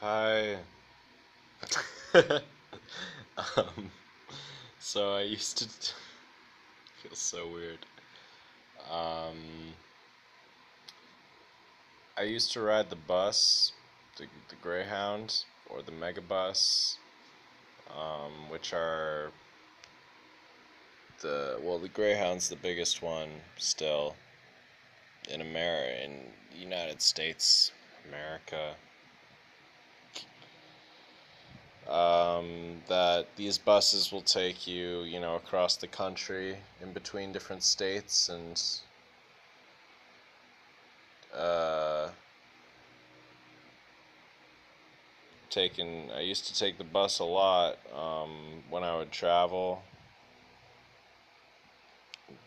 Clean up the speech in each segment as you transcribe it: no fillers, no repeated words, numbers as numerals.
Hi. um, so I used to feel so weird. Um, I used to ride the bus, the Greyhound or the Megabus, which are the Greyhound's the biggest one still in America, in the United States, America. That these buses will take you, across the country in between different states and uh, I used to take the bus a lot when I would travel.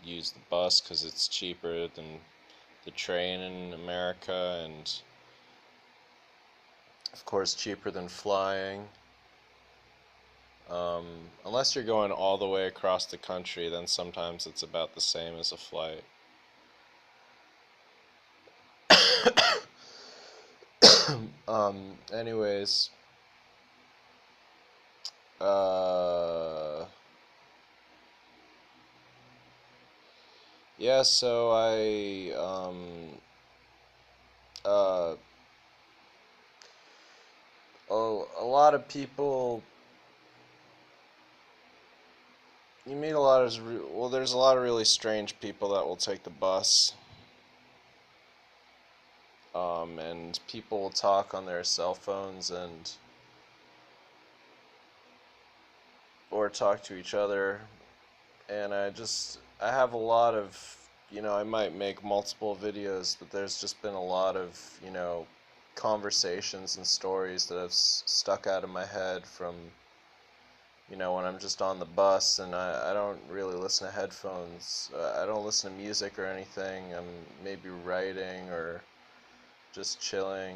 Use the bus because it's cheaper than the train in America, and of course cheaper than flying. Unless you're going all the way across the country, then sometimes it's about the same as a flight. Anyways, uh, yeah, so uh, a lot of people, you meet a lot of, well, there's a lot of really strange people that will take the bus, and people will talk on their cell phones or talk to each other, and I have a lot of, I might make multiple videos, but there's just been a lot of, conversations and stories that have stuck out of my head from, when I'm just on the bus and I don't really listen to headphones. I don't listen to music or anything. I'm maybe writing or just chilling,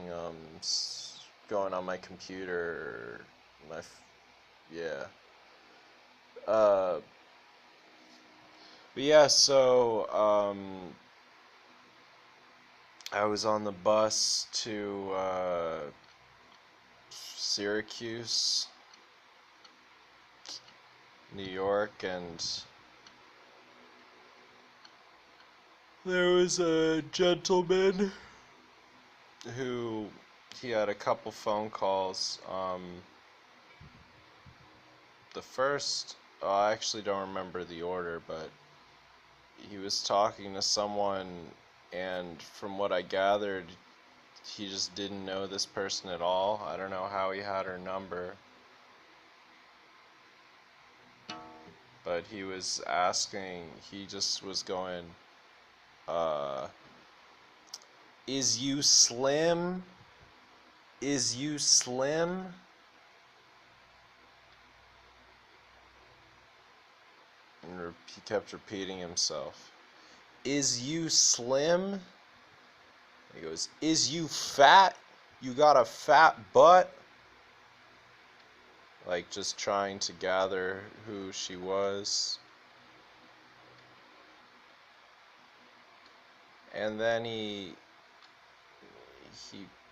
going on my computer, yeah. Uh, but yeah, so, I was on the bus to, Syracuse, New York, and there was a gentleman who he had a couple phone calls. The first, I actually don't remember the order, but he was talking to someone, and from what I gathered, he just didn't know this person at all. I don't know how he had her number, but he just was going, uh, is you Slim? Is you Slim? And he kept repeating himself. Is you Slim? He goes, is you fat? You got a fat butt? Like just trying to gather who she was. And then he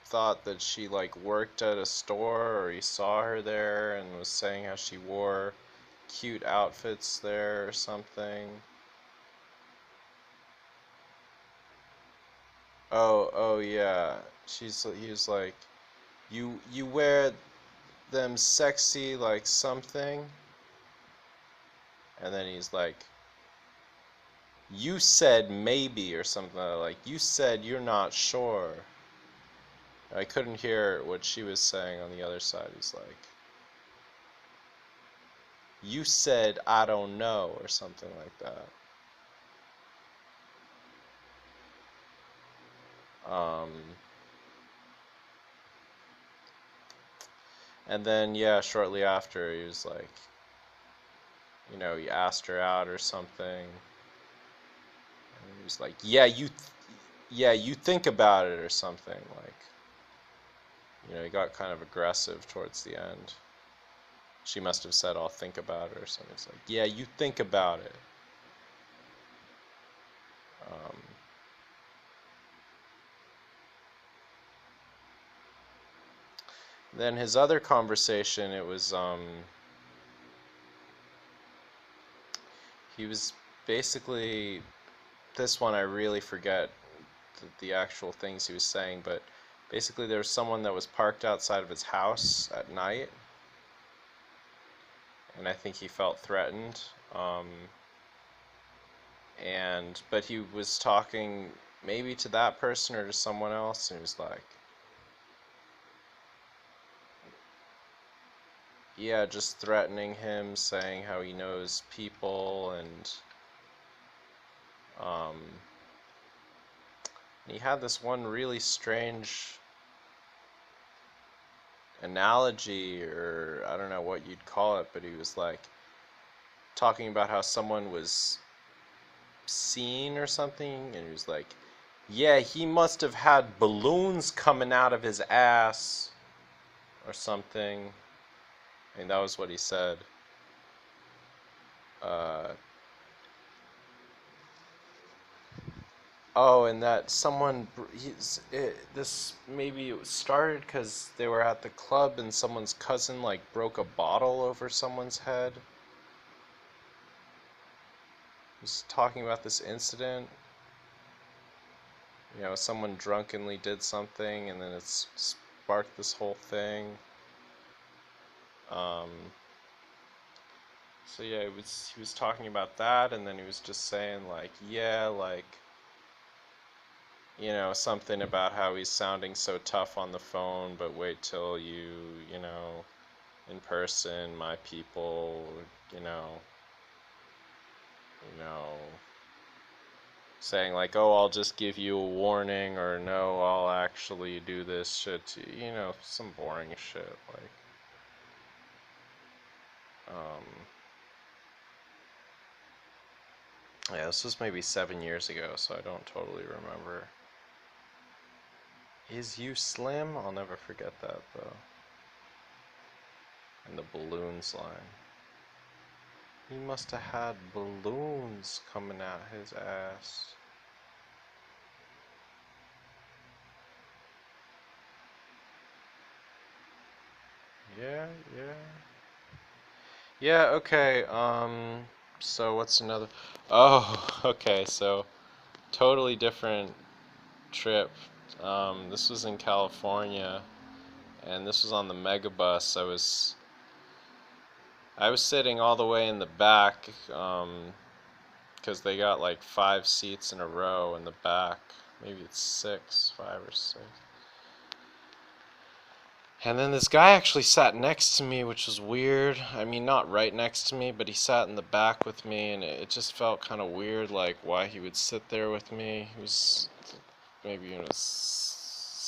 thought that she like worked at a store, or he saw her there and was saying how she wore cute outfits there or something. Oh yeah. He was like, you wear them sexy like something, and then he's like, you said maybe or something like, you said you're not sure. I couldn't hear what she was saying on the other side. He's like, you said I don't know or something like that. Um, and then yeah, shortly after he was like, he asked her out or something. And he was like, yeah, you think about it or something. Like, he got kind of aggressive towards the end. She must have said, I'll think about it or something. It's like, yeah, you think about it. Um, Then his other conversation, he was basically, this one I really forget the actual things he was saying, but basically there was someone that was parked outside of his house at night, and I think he felt threatened. Um, but he was talking maybe to that person or to someone else, and he was like, yeah, just threatening him, saying how he knows people, and um, he had this one really strange analogy, or I don't know what you'd call it, but he was like talking about how someone was seen or something, and he was like, yeah, he must have had balloons coming out of his ass or something. I mean, that was what he said. Uh, oh, and that someone, this maybe it started because they were at the club and someone's cousin like broke a bottle over someone's head. He was talking about this incident. You know, someone drunkenly did something and then it's sparked this whole thing. Um, so yeah, he was talking about that, and then he was just saying like, yeah, like, you know, something about how he's sounding so tough on the phone, but wait till you know, in person, my people, you know, you know, saying like, oh, I'll just give you a warning, or no, I'll actually do this shit to you, you know, some boring shit, like, um, yeah, this was maybe 7 years ago, so I don't totally remember. Is you slim? I'll never forget that, though. And the balloons line. He must have had balloons coming out his ass. Yeah, yeah. Yeah, okay, so what's another? Oh, okay, so totally different trip. This was in California, and this was on the Megabus. I was sitting all the way in the back, because they got like 5 seats in a row in the back. Maybe it's six, 5 or 6. And then this guy actually sat next to me, which was weird. I mean, not right next to me, but he sat in the back with me, and it just felt kind of weird, like why he would sit there with me. He was maybe in his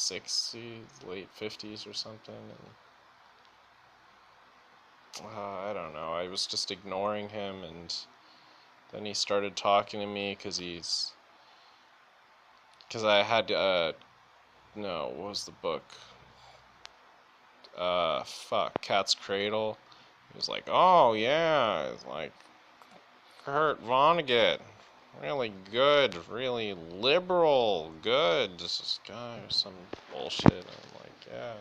60s, late 50s or something. And I don't know. I was just ignoring him, and then he started talking to me because I had no, what was the book? Cat's Cradle. He was like, oh yeah, it's like Kurt Vonnegut, really good, really liberal, good. This guy or some bullshit. I'm like, yeah.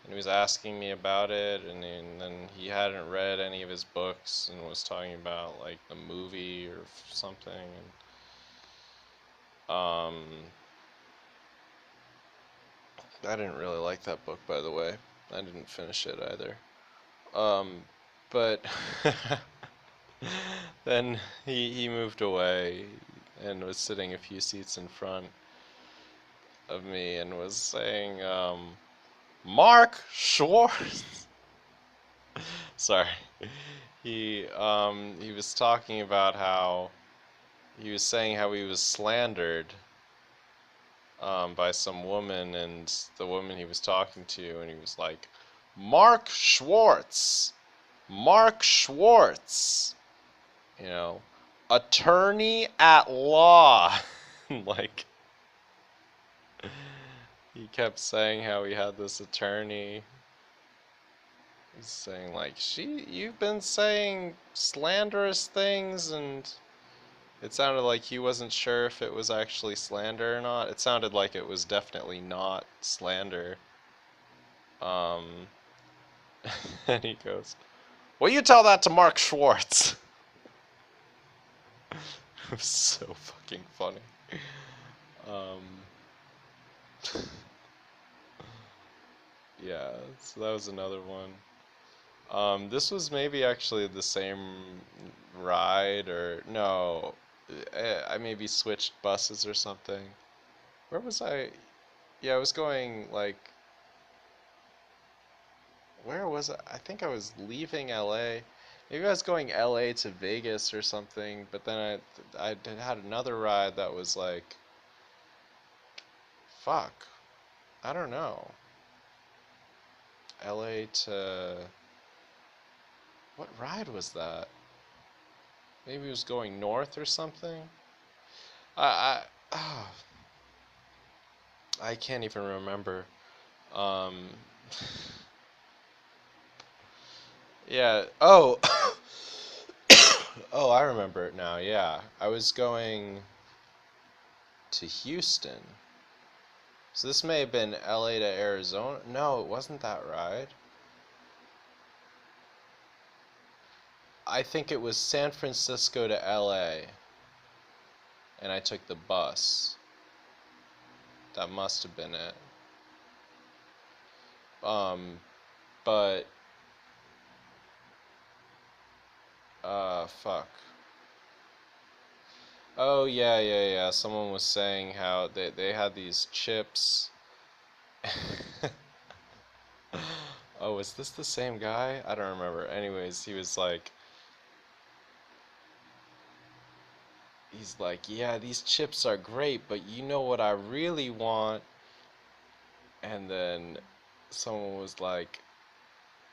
And he was asking me about it, and then he hadn't read any of his books and was talking about like the movie or something. And, I didn't really like that book, by the way. I didn't finish it either. But then he moved away and was sitting a few seats in front of me and was saying, Mark Schwartz. Sorry. He was talking about how he was saying how he was slandered by some woman, and the woman he was talking to, and he was like, Mark Schwartz, Mark Schwartz, you know, attorney at law. Like, he kept saying how he had this attorney. He's saying like, you've been saying slanderous things, and it sounded like he wasn't sure if it was actually slander or not. It sounded like it was definitely not slander. Um, and he goes, "Will you tell that to Mark Schwartz?" It was so fucking funny. Um, yeah, so that was another one. This was maybe actually the same ride, or no, I maybe switched buses or something. Where was I? Yeah, I was going like, where was I? I think I was leaving LA. Maybe I was going LA to Vegas or something, but then had another ride that was like, fuck, I don't know. LA to, what ride was that? Maybe it was going north or something. I I can't even remember. Um, yeah. Oh, oh, I remember it now. Yeah, I was going to Houston. So this may have been LA to Arizona. No, it wasn't that ride. I think it was San Francisco to LA, and I took the bus. That must have been it. Um, but fuck. Oh yeah, yeah, yeah. Someone was saying how they had these chips. Oh, is this the same guy? I don't remember. Anyways, he's like, yeah, these chips are great, but you know what I really want? And then someone was like,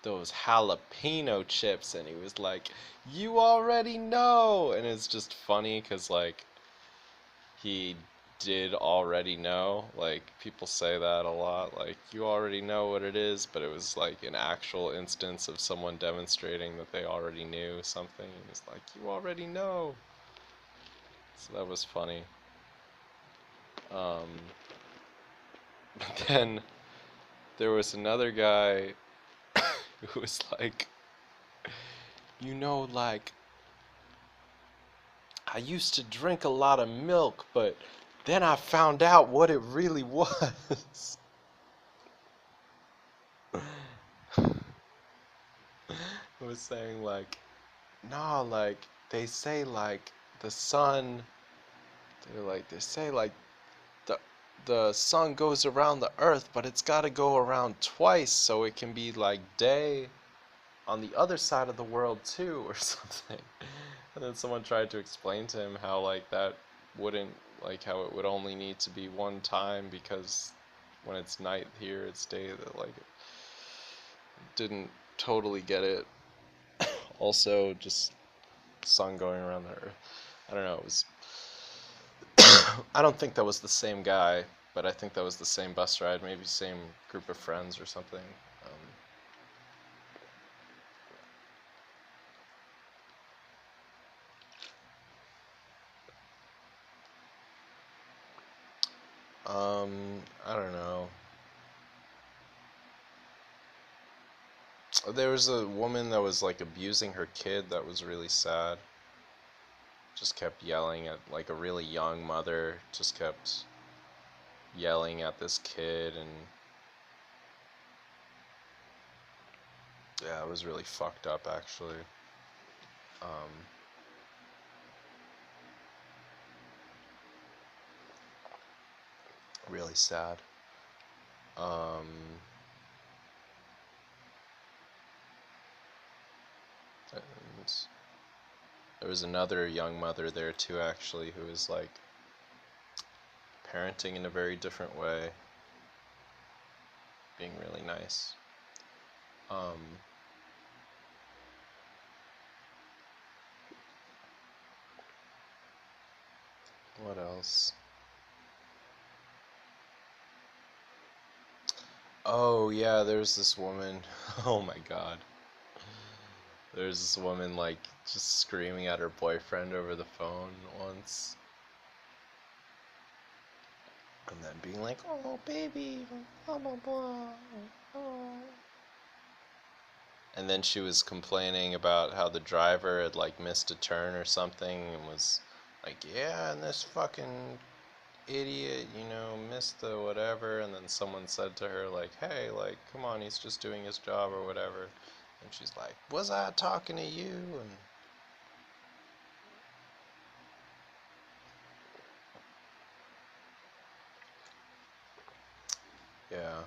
those jalapeno chips, and he was like, you already know. And it's just funny because like he did already know. Like people say that a lot, like you already know what it is, but it was like an actual instance of someone demonstrating that they already knew something. It was like, you already know. So that was funny. Um, but then there was another guy who was like, like I used to drink a lot of milk, but then I found out what it really was. I was saying like, nah, like they say like the sun, they say like the the sun goes around the earth, but it's got to go around twice so it can be like day on the other side of the world too or something. And then someone tried to explain to him how like that wouldn't, like how it would only need to be one time because when it's night here it's day, that like didn't totally get it. Also just sun going around the earth. I don't know, it was I don't think that was the same guy, but I think that was the same bus ride, maybe same group of friends or something. I don't know. There was a woman that was like abusing her kid that was really sad. Just kept yelling at like a really young mother, just kept yelling at this kid, and yeah, it was really fucked up actually. Um, really sad. Um, and there was another young mother there too actually who was like parenting in a very different way, being really nice. Um, what else? Oh yeah, there's this woman. Oh my god. There's this woman like just screaming at her boyfriend over the phone once, and then being like, "Oh baby, blah blah blah." Oh. and then she was complaining about how the driver had like missed a turn or something and was like, yeah, and this fucking idiot, missed the whatever. And then someone said to her like, hey, like, come on, he's just doing his job or whatever. And she's like, was I talking to you? And yeah.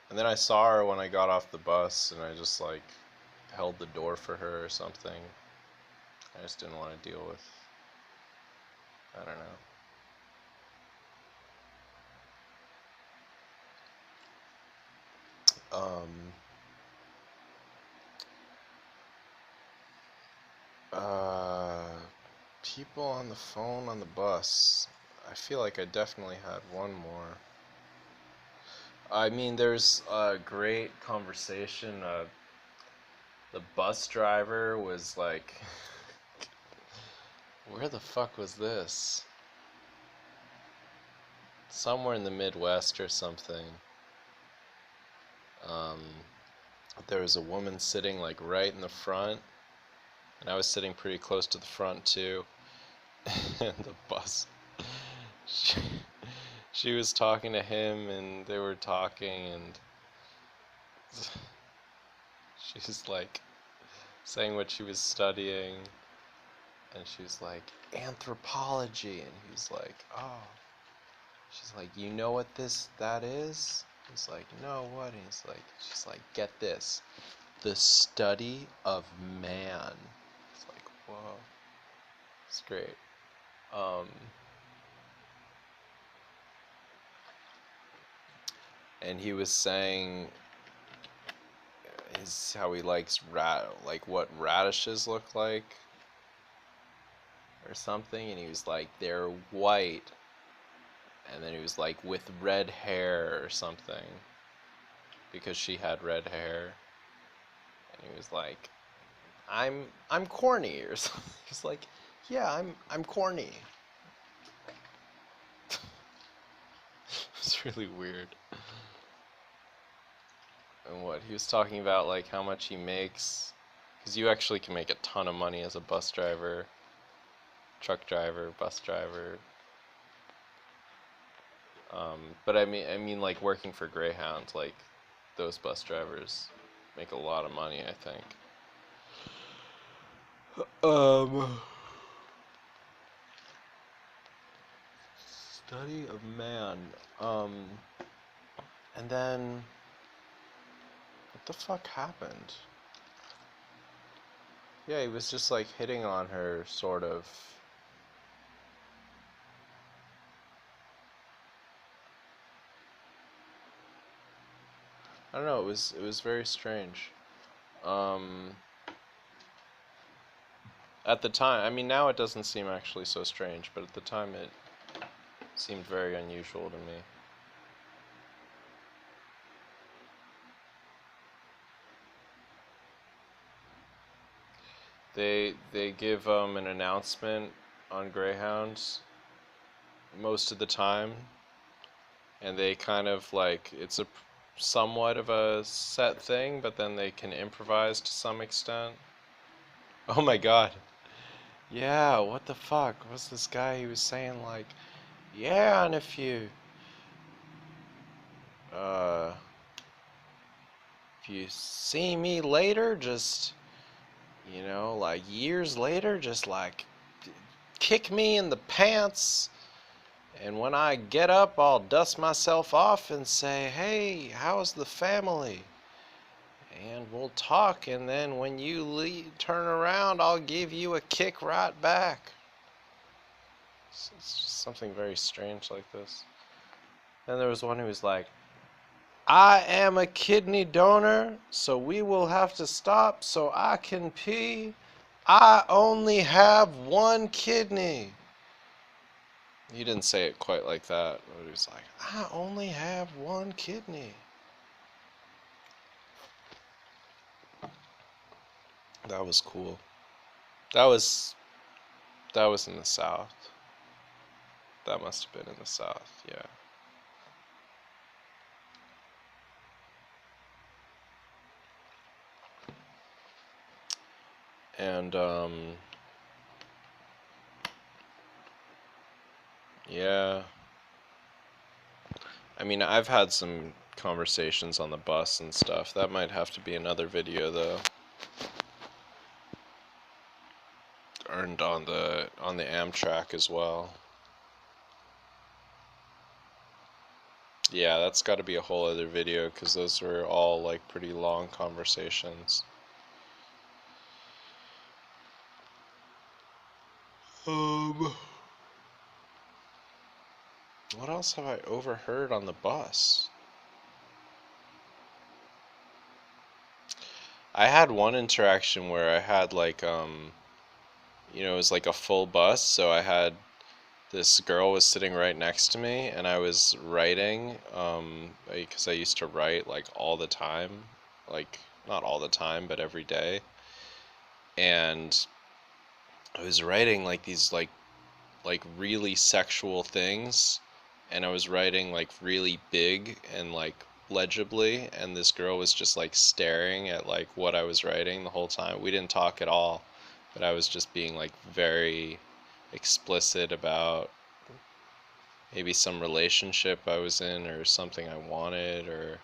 And then I saw her when I got off the bus, and I just like held the door for her or something. I just didn't want to deal with, I don't know. Uh, People on the phone on the bus. I feel like I definitely had one more. I mean, there's a great conversation. The bus driver was like, where the fuck was this? Somewhere in the Midwest or something. Um, there was a woman sitting like right in the front, and I was sitting pretty close to the front too. And the bus, she, she was talking to him, and they were talking, and she was like saying what she was studying, and she was like, anthropology, and he's like, oh. She's like, you know what that is? He's like, no, what? And she's like, get this, the study of man. It's like, whoa, it's great. Um, and he was saying how he likes like what radishes look like or something, and he was like, they're white, and then he was like, with red hair or something, because she had red hair, and he was like, I'm corny or something. He's like, yeah, I'm corny. It's really weird. And what he was talking about, like how much he makes, because you actually can make a ton of money as a bus driver, truck driver, bus driver. But I mean, like working for Greyhound, like those bus drivers make a lot of money, I think. Study of man. Um, and then what the fuck happened? Yeah, he was just like hitting on her, sort of. I don't know. It was very strange. Um, at the time, I mean, now it doesn't seem actually so strange, but at the time it seemed very unusual to me. They give an announcement on Greyhounds most of the time, and they kind of like it's a somewhat of a set thing, but then they can improvise to some extent. Oh my god. Yeah, what the fuck? What's this guy? He was saying like, yeah, and uh if you see me later, just like years later, just like kick me in the pants, and when I get up, I'll dust myself off and say, "Hey, how's the family?" And we'll talk, and then when you turn around, I'll give you a kick right back. It's just something very strange like this. Then there was one who was like, I am a kidney donor, so we will have to stop so I can pee. I only have one kidney. He didn't say it quite like that, but he was like, I only have one kidney. That was cool. That was that was in the South. That must have been in the South, yeah. And yeah, I mean, I've had some conversations on the bus and stuff. That might have to be another video though. And on the Amtrak as well. Yeah, that's got to be a whole other video because those were all like pretty long conversations. Um, what else have I overheard on the bus? I had one interaction where I had like it was like a full bus, so I had this girl was sitting right next to me, and I was writing because I used to write like all the time, like not all the time, but every day. And I was writing like these like really sexual things, and I was writing like really big and like legibly, and this girl was just like staring at like what I was writing the whole time. We didn't talk at all, but I was just being like very explicit about maybe some relationship I was in or something I wanted or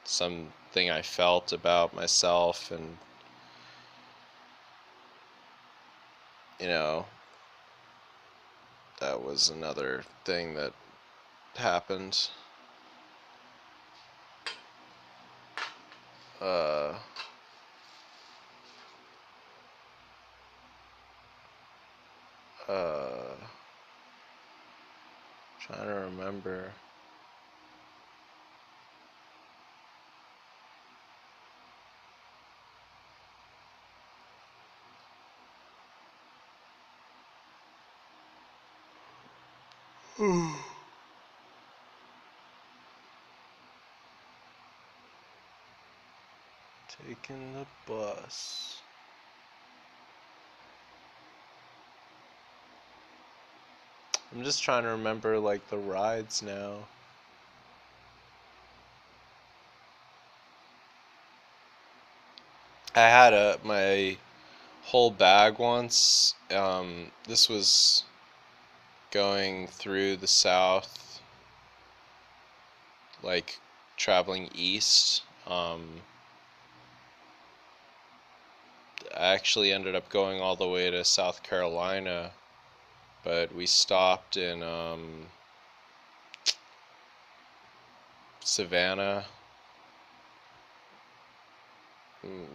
something I felt about myself. And you know that was another thing that happened. uh uh Trying to remember. Taking the bus. I'm just trying to remember like the rides now. I had my whole bag once. This was going through the South, like traveling east. I actually ended up going all the way to South Carolina, but we stopped in Savannah.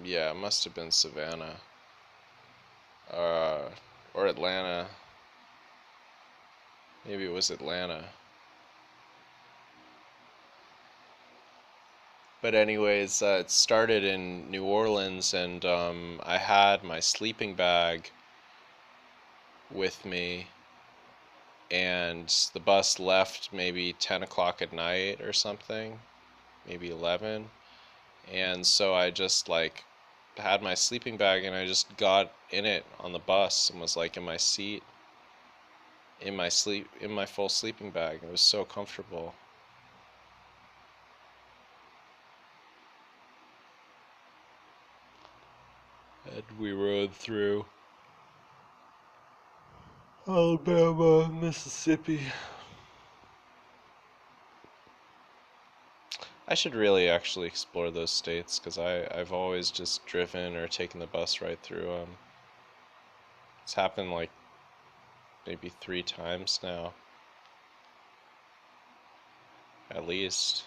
Yeah, it must have been Savannah. Uh, or Atlanta. Maybe it was Atlanta. But anyways, it started in New Orleans, and I had my sleeping bag with me, and the bus left maybe 10 o'clock at night or something, maybe 11. And so I just like had my sleeping bag and I just got in it on the bus and was like in my seat, in my full sleeping bag. It was so comfortable. And we rode through Alabama, Mississippi. I should really actually explore those states because I've always just driven or taken the bus right through them. It's happened like maybe 3 times now, at least.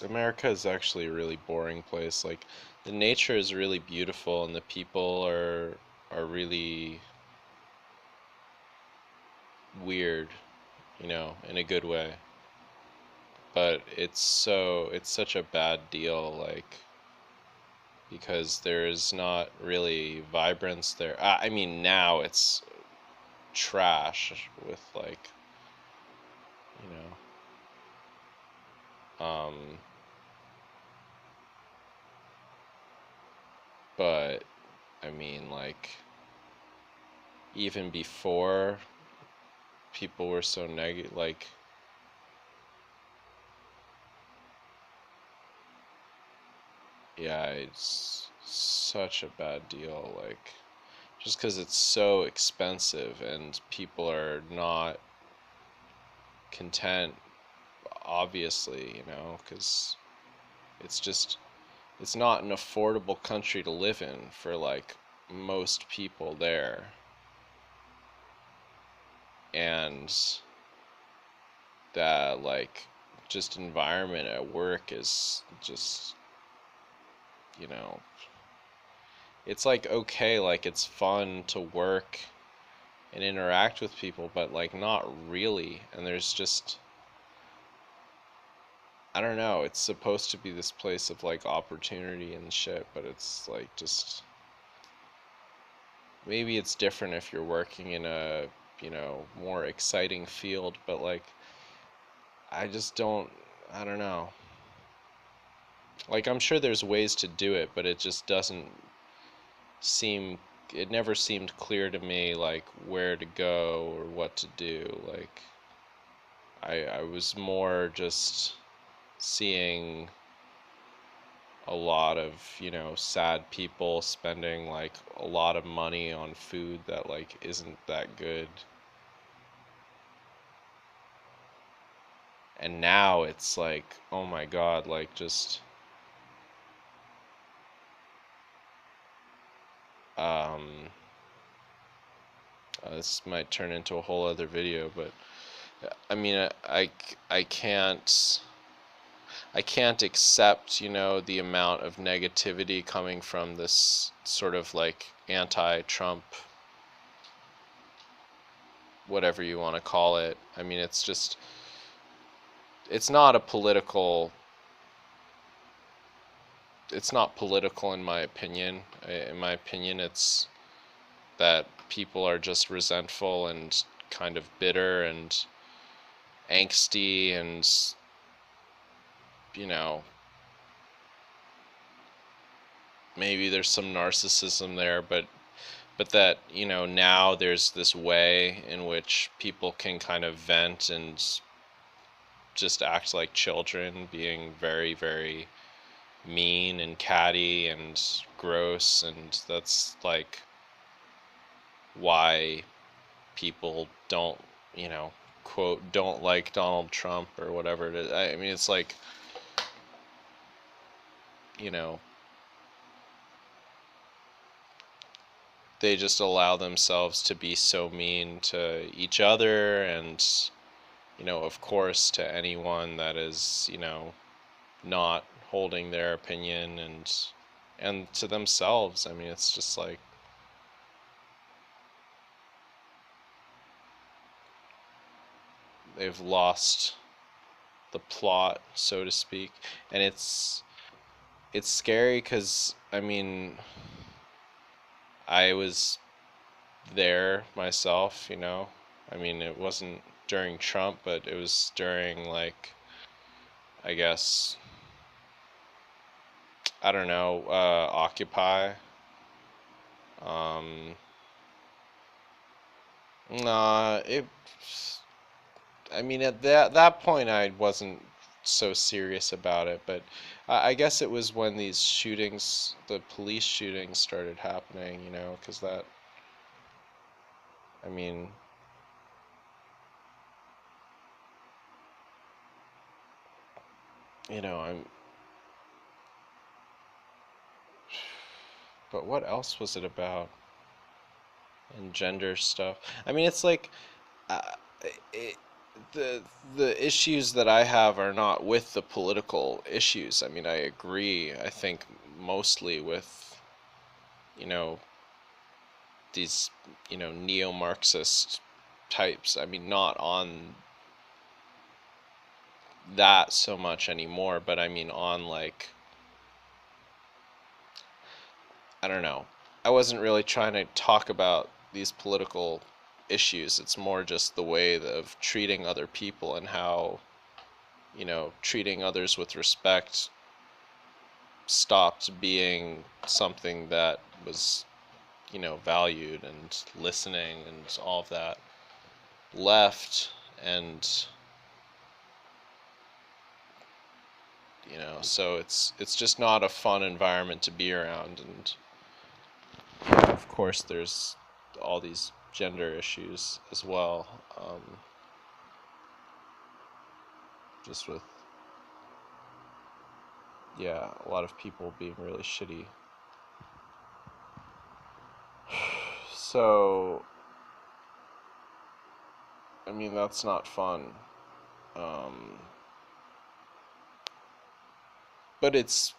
America is actually a really boring place. Like the nature is really beautiful and the people are really weird, in a good way. But it's such a bad deal, like because there's not really vibrance there. I mean, now it's trash with like, you but I mean like even before people were so negative, like, yeah, it's such a bad deal, like, just because it's so expensive and people are not content, obviously, because it's just, it's not an affordable country to live in for, like, most people there. And that, like, just environment at work is just, you know, it's like, okay, like, it's fun to work and interact with people, but, like, not really. And there's just, I don't know, it's supposed to be this place of, like, opportunity and shit, but it's like, just, maybe it's different if you're working in a, more exciting field, but, like, I just don't, I don't know. Like, I'm sure there's ways to do it, but it just doesn't seem, it never seemed clear to me, like, where to go or what to do. Like, I was more just seeing a lot of, sad people spending, like, a lot of money on food that, like, isn't that good. And now it's like, oh my God, like, just, um, this might turn into a whole other video, but I mean, I can't accept, the amount of negativity coming from this sort of, like, anti-Trump, whatever you want to call it. I mean, it's just, it's not a political, it's not political in my opinion. In my opinion, it's that people are just resentful and kind of bitter and angsty, and, you know, maybe there's some narcissism there, but that, now there's this way in which people can kind of vent and just act like children, being very, very mean and catty and gross, and that's, like, why people don't, quote, don't like Donald Trump or whatever it is. I mean, it's like, you know, they just allow themselves to be so mean to each other, and, of course, to anyone that is, not holding their opinion, and to themselves. I mean, it's just like, they've lost the plot, so to speak. And it's scary because, I mean, I was there myself, I mean, it wasn't during Trump, but it was during, like, I guess, I don't know, Occupy. Um, nah, I mean, at that point, I wasn't so serious about it, but I guess it was when these shootings, the police shootings, started happening, because that, I mean, I'm, but what else was it about? And gender stuff. I mean, it's like, uh, it, the issues that I have are not with the political issues. I mean, I agree. I think mostly with, you know, these, neo-Marxist types. I mean, not on that so much anymore, but I mean on, like, I don't know. I wasn't really trying to talk about these political issues. It's more just the way of treating other people, and how, treating others with respect stopped being something that was valued and listening and all of that left. And so it's just not a fun environment to be around. And of course there's all these gender issues as well, just with a lot of people being really shitty. So I mean, that's not fun. um, but it's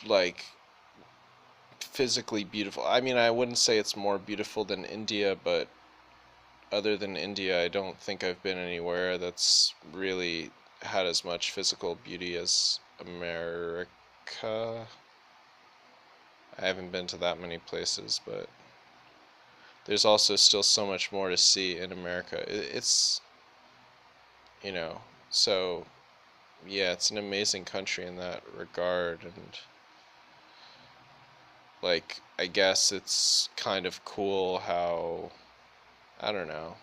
like physically beautiful. I mean, I wouldn't say it's more beautiful than India, but other than India, I don't think I've been anywhere that's really had as much physical beauty as America. I haven't been to that many places, but there's also still so much more to see in America. It's, you know, so yeah, it's an amazing country in that regard. And like, I guess it's kind of cool how, I don't know.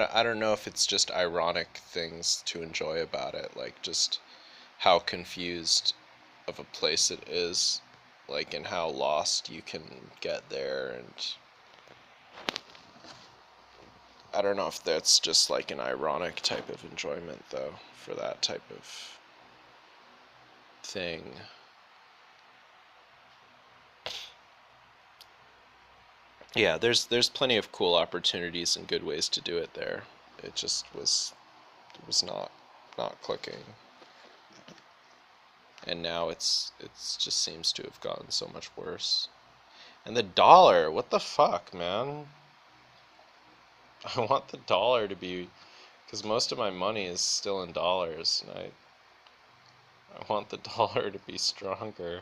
I don't know if it's just ironic things to enjoy about it, like just how confused of a place it is, like, and how lost you can get there. And I don't know if that's just like an ironic type of enjoyment, though, for that type of thing. Yeah, there's plenty of cool opportunities and good ways to do it there. It just was not clicking. And now it's just seems to have gotten so much worse. And the dollar, what the fuck, man? I want the dollar to be, because most of my money is still in dollars, and I want the dollar to be stronger.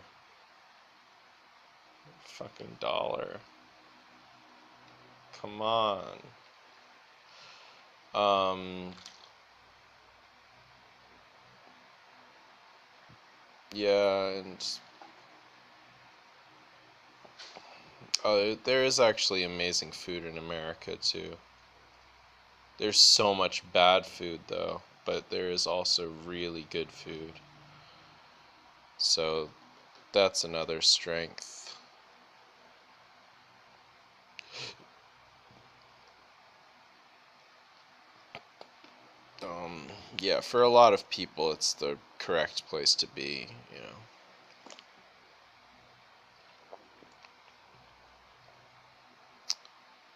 Fucking dollar. Come on. Um, yeah, and there is actually amazing food in America too. There's so much bad food though, but there is also really good food. So that's another strength. Yeah, for a lot of people, it's the correct place to be.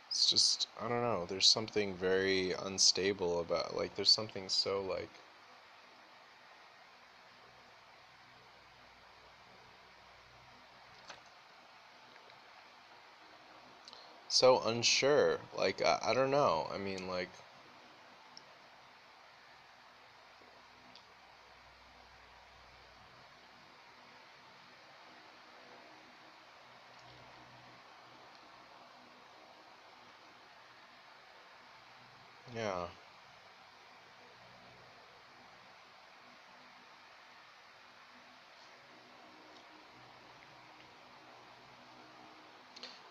It's just, I don't know, there's something very unstable about, like, there's something so, like, so unsure. Like, I don't know. I mean, like, yeah.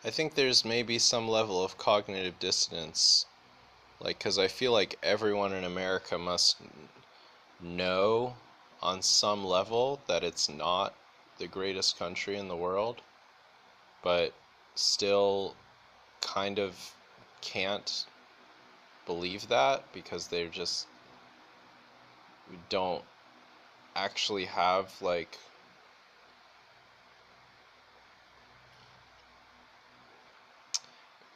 I think there's maybe some level of cognitive dissonance. Like, because I feel like everyone in America must know on some level that it's not the greatest country in the world, but still kind of can't believe that because they just don't actually have like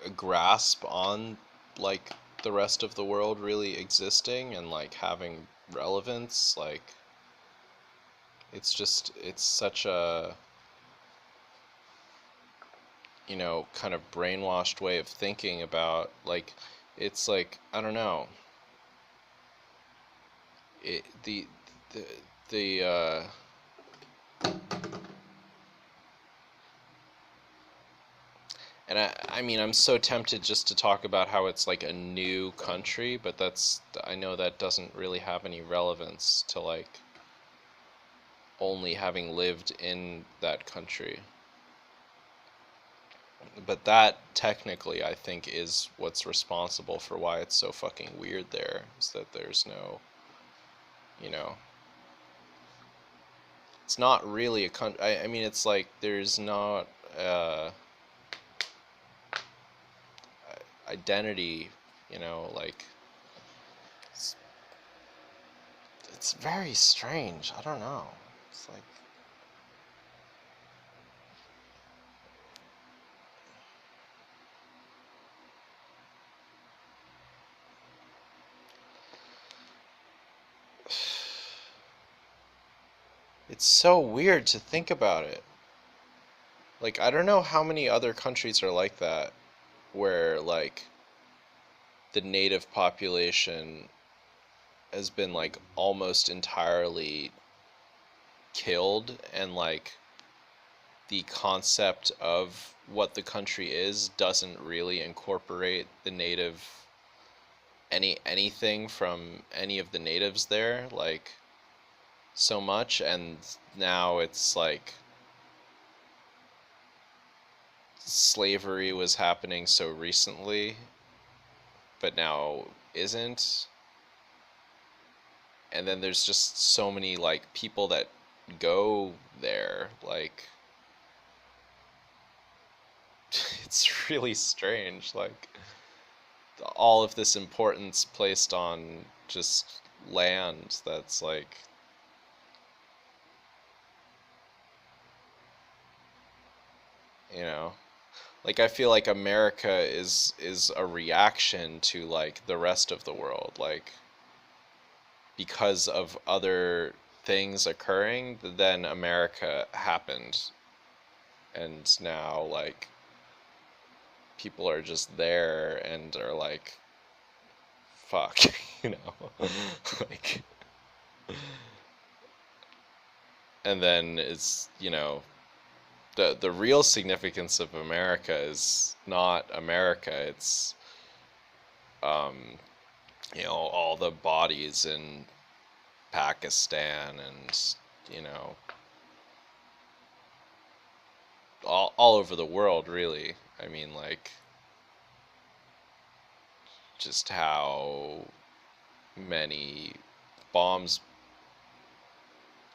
a grasp on like the rest of the world really existing and like having relevance. Like, it's such a kind of brainwashed way of thinking about, like, it's like, I don't know, it the the And I mean, I'm so tempted just to talk about how it's like a new country, but I know that doesn't really have any relevance to like only having lived in that country. But that technically, I think, is what's responsible for why it's so fucking weird there, is that there's no, you know, it's not really a country. I mean, it's like there's not identity, like it's, it's very strange. I don't know. It's like it's so weird to think about it. Like, I don't know how many other countries are like that, where, like, the native population has been, like, almost entirely killed, and, like, the concept of what the country is doesn't really incorporate the native, anything from any of the natives there, like, so much, and now it's, like, slavery was happening so recently, but now isn't. And then there's just so many like people that go there. Like it's really strange. Like all of this importance placed on just land that's like, you know, like I feel like America is a reaction to like the rest of the world. Like because of other things occurring, then America happened. And now, like, people are just there and are like, fuck, you know? Like, and then it's, the real significance of America is not America, it's, um, all the bodies in Pakistan and, you know, all over the world, really. I mean, like, just how many bombs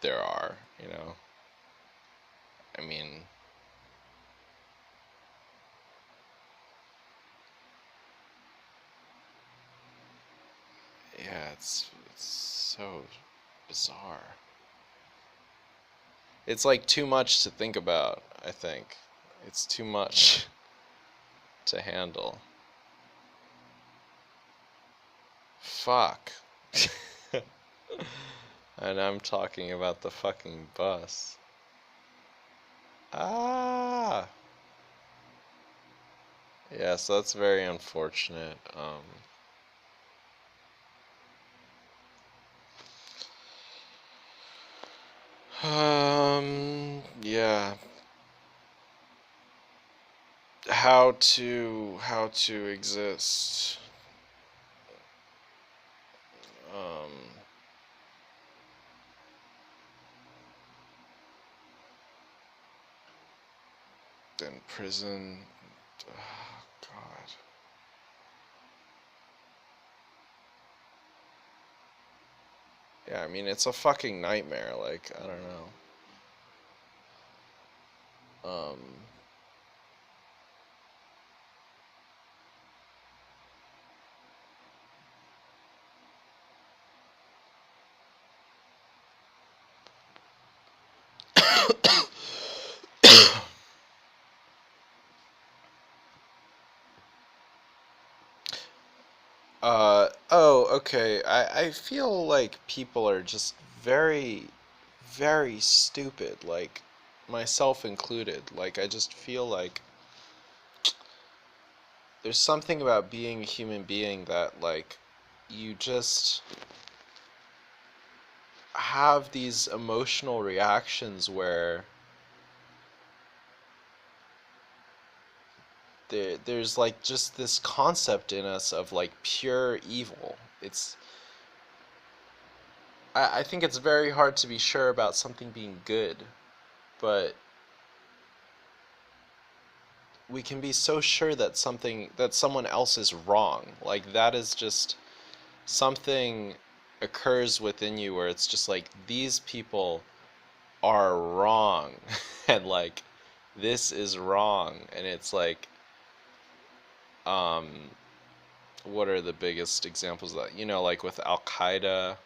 there are, you know? I mean, yeah, it's so bizarre. It's like too much to think about, I think. It's too much to handle. Fuck. And I'm talking about the fucking bus. Ah! Yeah, so that's very unfortunate. Yeah. How to exist. Um, in prison. Oh, God. Yeah, I mean, it's a fucking nightmare. Like, I don't know. Um, oh, okay. I feel like people are just very, very stupid, like myself included. Like, I just feel like there's something about being a human being that, like, you just have these emotional reactions where there's like just this concept in us of like pure evil. I think it's very hard to be sure about something being good, but we can be so sure that someone else is wrong. Like that is just something occurs within you where it's just like these people are wrong and like this is wrong, and it's like um what are the biggest examples of that, like with Al Qaeda,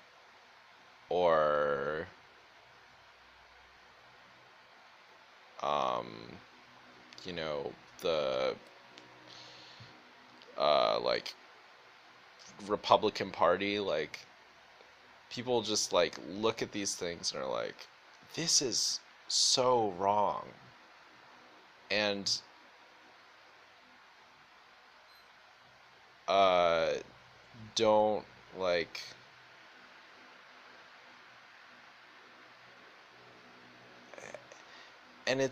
or um you know the like Republican Party. Like people just like look at these things and are like, this is so wrong, and uh don't like, and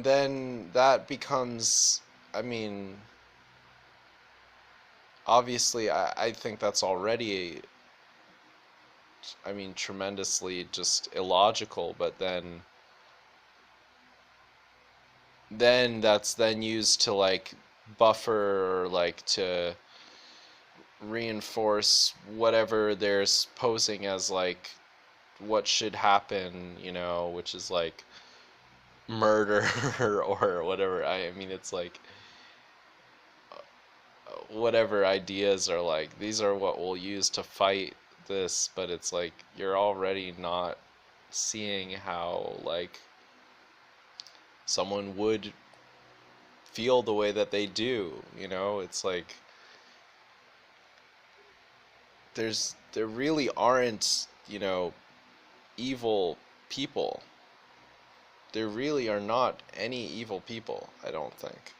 then that becomes, I mean, obviously I think that's already, I mean, tremendously just illogical, but then that's then used to like buffer, or like to reinforce whatever they're posing as like what should happen, which is like murder or whatever. I mean, it's like whatever ideas are like, these are what we'll use to fight this, but it's like you're already not seeing how like someone would feel the way that they do, it's like there really aren't, evil people. There really are not any evil people, I don't think.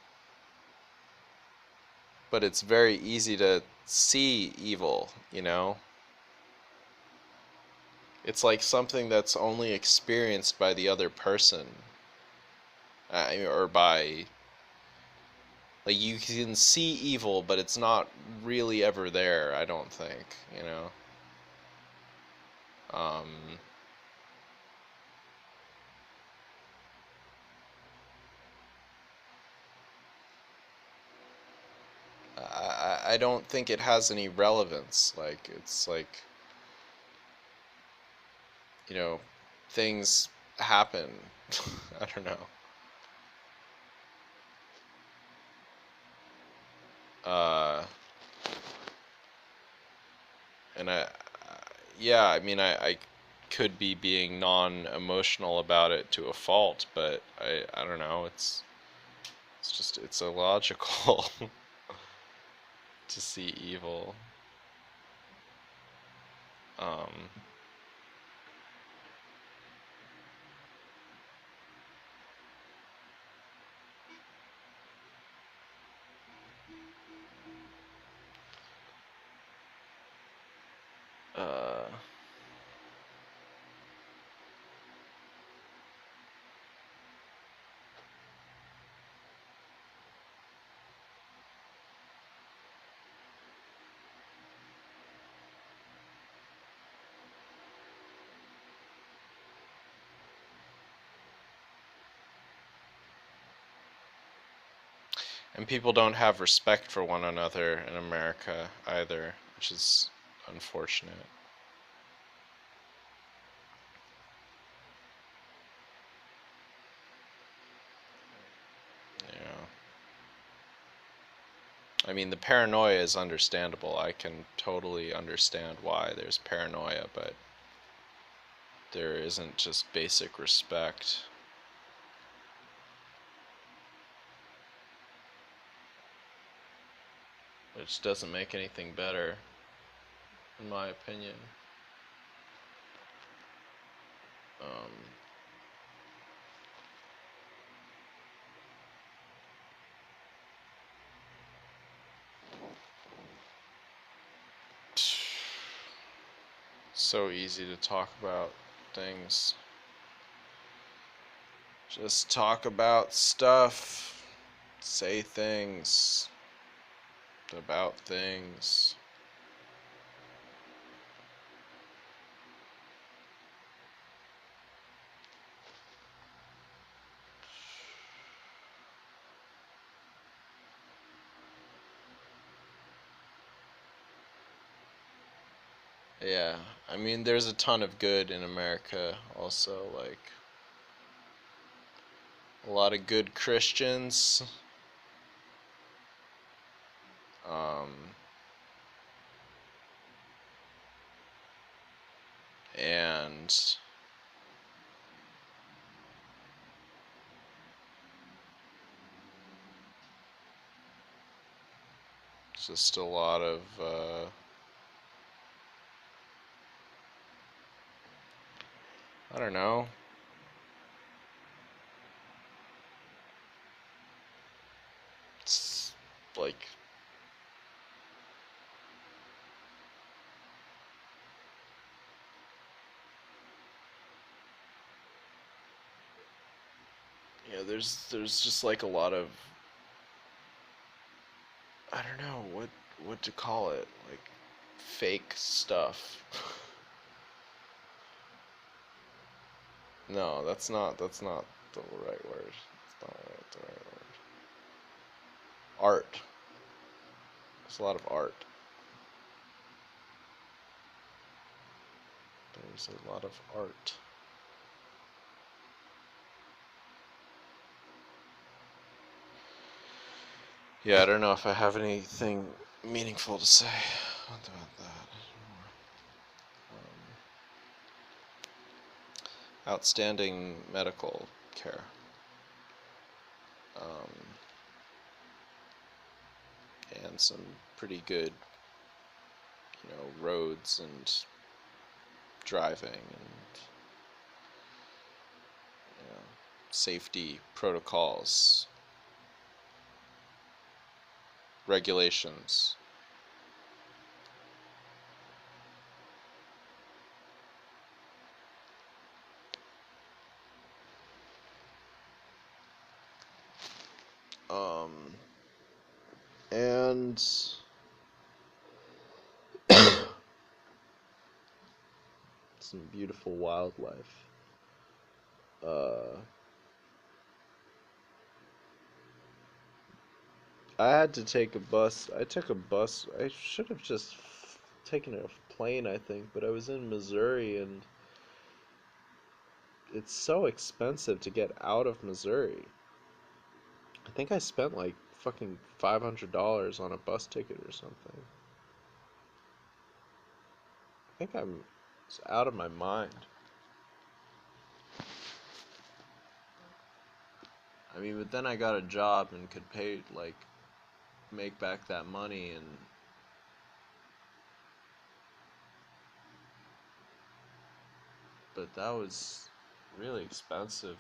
But it's very easy to see evil, It's like something that's only experienced by the other person, or by, like, you can see evil, but it's not really ever there, I don't think. Um, I don't think it has any relevance. Like, it's like, you know, things happen. I don't know. Uh, and yeah, I mean, I could be being non-emotional about it to a fault, but I don't know. It's just, it's illogical to see evil. Um, uh, and people don't have respect for one another in America either, which is unfortunate. Yeah. I mean, the paranoia is understandable. I can totally understand why there's paranoia, but there isn't just basic respect. Which doesn't make anything better, in my opinion. Um, so easy to talk about things. Just talk about stuff. say things about things. Yeah, I mean, there's a ton of good in America also, like a lot of good Christians. Um, and just a lot of, I don't know, it's like, yeah, there's just like a lot of, I don't know what to call it, like fake stuff. No, that's not the right word. It's not the right word. Art. There's a lot of art. There's a lot of art. Yeah, I don't know if I have anything meaningful to say about that. Outstanding medical care. Um, and some pretty good, roads and driving and safety protocols, regulations. And some beautiful wildlife. I had to take a bus. I took a bus. I should have just taken a plane, I think, but I was in Missouri and it's so expensive to get out of Missouri. I think I spent like fucking $500 on a bus ticket or something. I think I'm out of my mind. I mean, but then I got a job and could pay, like, make back that money, and but that was really expensive.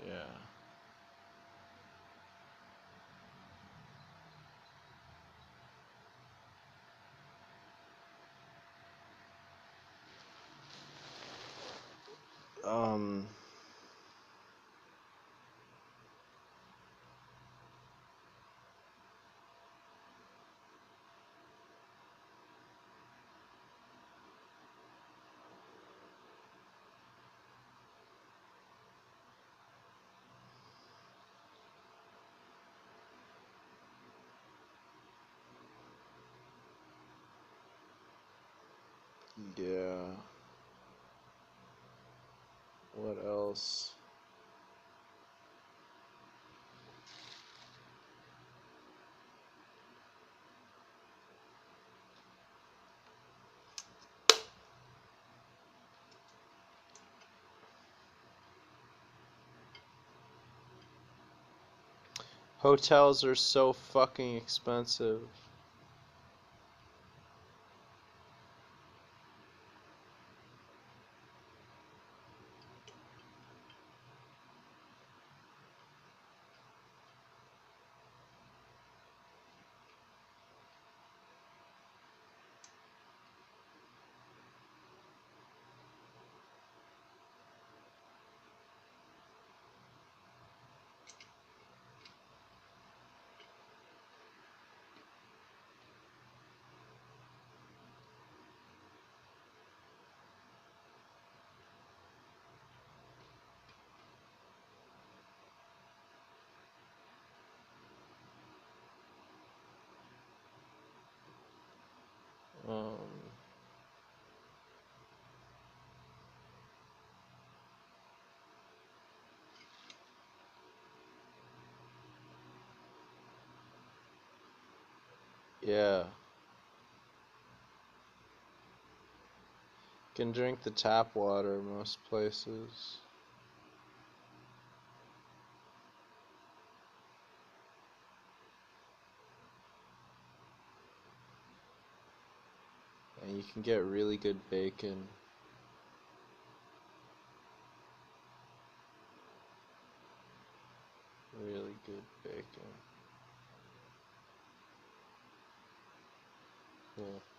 And yeah. Um, yeah. What else? Hotels are so fucking expensive. Yeah. You can drink the tap water most places. And you can get really good bacon. Really good bacon. Cool.